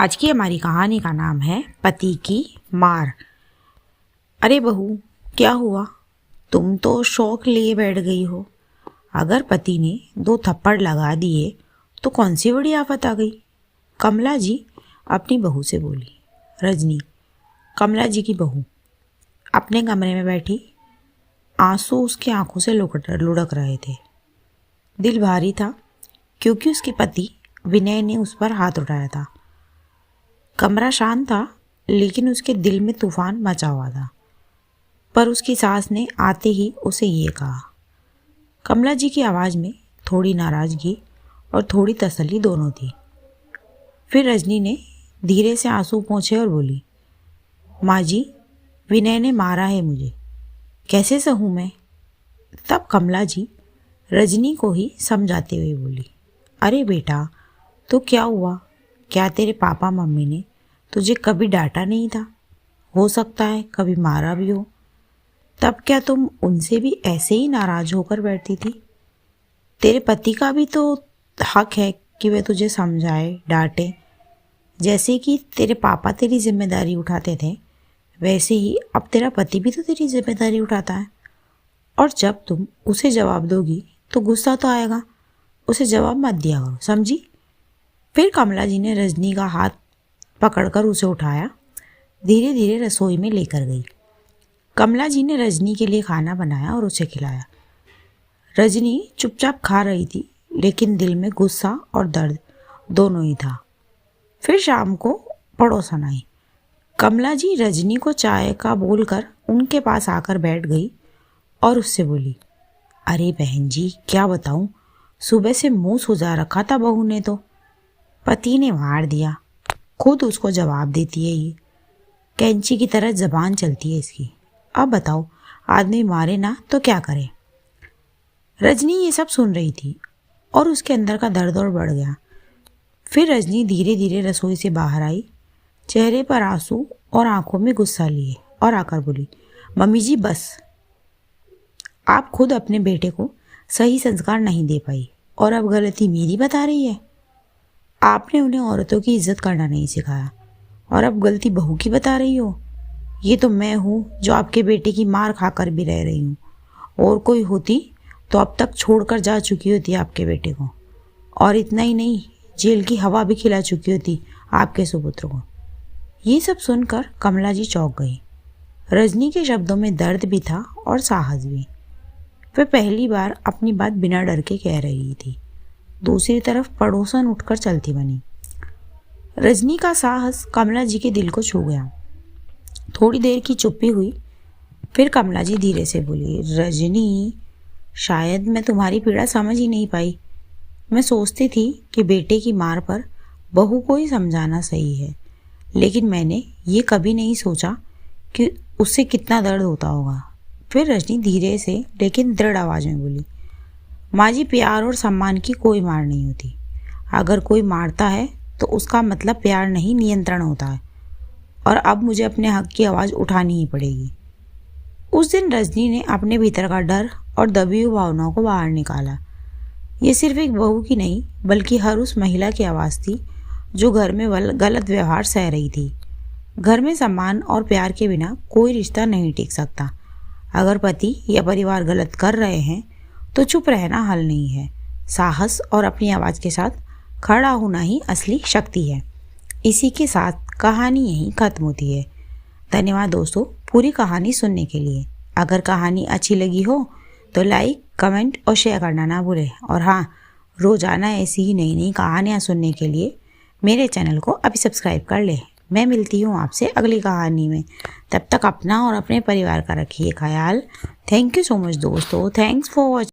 आज की हमारी कहानी का नाम है पति की मार। अरे बहू, क्या हुआ? तुम तो शौक लिए बैठ गई हो। अगर पति ने 2 थप्पड़ लगा दिए तो कौन सी बड़ी आफत आ गई? कमला जी अपनी बहू से बोली। रजनी, कमला जी की बहू, अपने कमरे में बैठी। आंसू उसकी आंखों से लुढ़क रहे थे। दिल भारी था क्योंकि उसके पति विनय ने उस पर हाथ उठाया था। कमरा शांत था लेकिन उसके दिल में तूफान मचा हुआ था। पर उसकी सास ने आते ही उसे ये कहा। कमला जी की आवाज़ में थोड़ी नाराज़गी और थोड़ी तसल्ली दोनों थी। फिर रजनी ने धीरे से आंसू पोंछे और बोली, माँ जी, विनय ने मारा है मुझे, कैसे सहूँ मैं? तब कमला जी रजनी को ही समझाते हुए बोली, अरे बेटा, तो क्या हुआ? क्या तेरे पापा मम्मी ने तुझे कभी डांटा नहीं था? हो सकता है कभी मारा भी हो। तब क्या तुम उनसे भी ऐसे ही नाराज होकर बैठती थी? तेरे पति का भी तो हक है कि वे तुझे समझाए, डांटे। जैसे कि तेरे पापा तेरी जिम्मेदारी उठाते थे, वैसे ही अब तेरा पति भी तो तेरी जिम्मेदारी उठाता है। और जब तुम उसे जवाब दोगी तो गुस्सा तो आएगा। उसे जवाब मत दिया करो, समझी? फिर कमला जी ने रजनी का हाथ पकड़कर उसे उठाया, धीरे धीरे रसोई में लेकर गई। कमला जी ने रजनी के लिए खाना बनाया और उसे खिलाया। रजनी चुपचाप खा रही थी लेकिन दिल में गुस्सा और दर्द दोनों ही था। फिर शाम को पड़ोसन आई। कमला जी रजनी को चाय का बोलकर उनके पास आकर बैठ गई और उससे बोली, अरे बहन जी, क्या बताऊं, सुबह से मुंह सुजा रखा था बहू ने तो। पति ने मार दिया, खुद उसको जवाब देती है ये। कैंची की तरह जबान चलती है इसकी। अब बताओ, आदमी मारे ना तो क्या करे? रजनी ये सब सुन रही थी और उसके अंदर का दर्द और बढ़ गया। फिर रजनी धीरे धीरे रसोई से बाहर आई, चेहरे पर आंसू और आंखों में गुस्सा लिए, और आकर बोली, मम्मी जी बस। आप खुद अपने बेटे को सही संस्कार नहीं दे पाई और अब गलती मेरी बता रही है। आपने उन्हें औरतों की इज्जत करना नहीं सिखाया और अब गलती बहू की बता रही हो। ये तो मैं हूँ जो आपके बेटे की मार खाकर भी रह रही हूँ। और कोई होती तो अब तक छोड़कर जा चुकी होती आपके बेटे को, और इतना ही नहीं, जेल की हवा भी खिला चुकी होती आपके सुपुत्र को। ये सब सुनकर कमला जी चौंक गई। रजनी के शब्दों में दर्द भी था और साहस भी। वह पहली बार अपनी बात बिना डर के कह रही थी। दूसरी तरफ पड़ोसन उठकर चलती बनी। रजनी का साहस कमला जी के दिल को छू गया। थोड़ी देर की चुप्पी हुई। फिर कमला जी धीरे से बोली, रजनी, शायद मैं तुम्हारी पीड़ा समझ ही नहीं पाई। मैं सोचती थी कि बेटे की मार पर बहू को ही समझाना सही है, लेकिन मैंने ये कभी नहीं सोचा कि उससे कितना दर्द होता होगा। फिर रजनी धीरे से लेकिन दृढ़ आवाज़ में बोली, माँ जी, प्यार और सम्मान की कोई मार नहीं होती। अगर कोई मारता है तो उसका मतलब प्यार नहीं, नियंत्रण होता है। और अब मुझे अपने हक की आवाज़ उठानी ही पड़ेगी। उस दिन रजनी ने अपने भीतर का डर और दबी हुई भावनाओं को बाहर निकाला। ये सिर्फ एक बहू की नहीं बल्कि हर उस महिला की आवाज़ थी जो घर में गलत व्यवहार सह रही थी। घर में सम्मान और प्यार के बिना कोई रिश्ता नहीं टिक सकता। अगर पति या परिवार गलत कर रहे हैं तो चुप रहना हल नहीं है। साहस और अपनी आवाज़ के साथ खड़ा होना ही असली शक्ति है। इसी के साथ कहानी यहीं खत्म होती है। धन्यवाद दोस्तों पूरी कहानी सुनने के लिए। अगर कहानी अच्छी लगी हो तो लाइक, कमेंट और शेयर करना ना भूलें। और हाँ, रोज़ाना ऐसी ही नई नई कहानियाँ सुनने के लिए मेरे चैनल को अभी सब्सक्राइब कर लें। मैं मिलती हूँ आपसे अगली कहानी में। तब तक अपना और अपने परिवार का रखिए ख्याल। थैंक यू सो मच दोस्तों। Thanks for watching.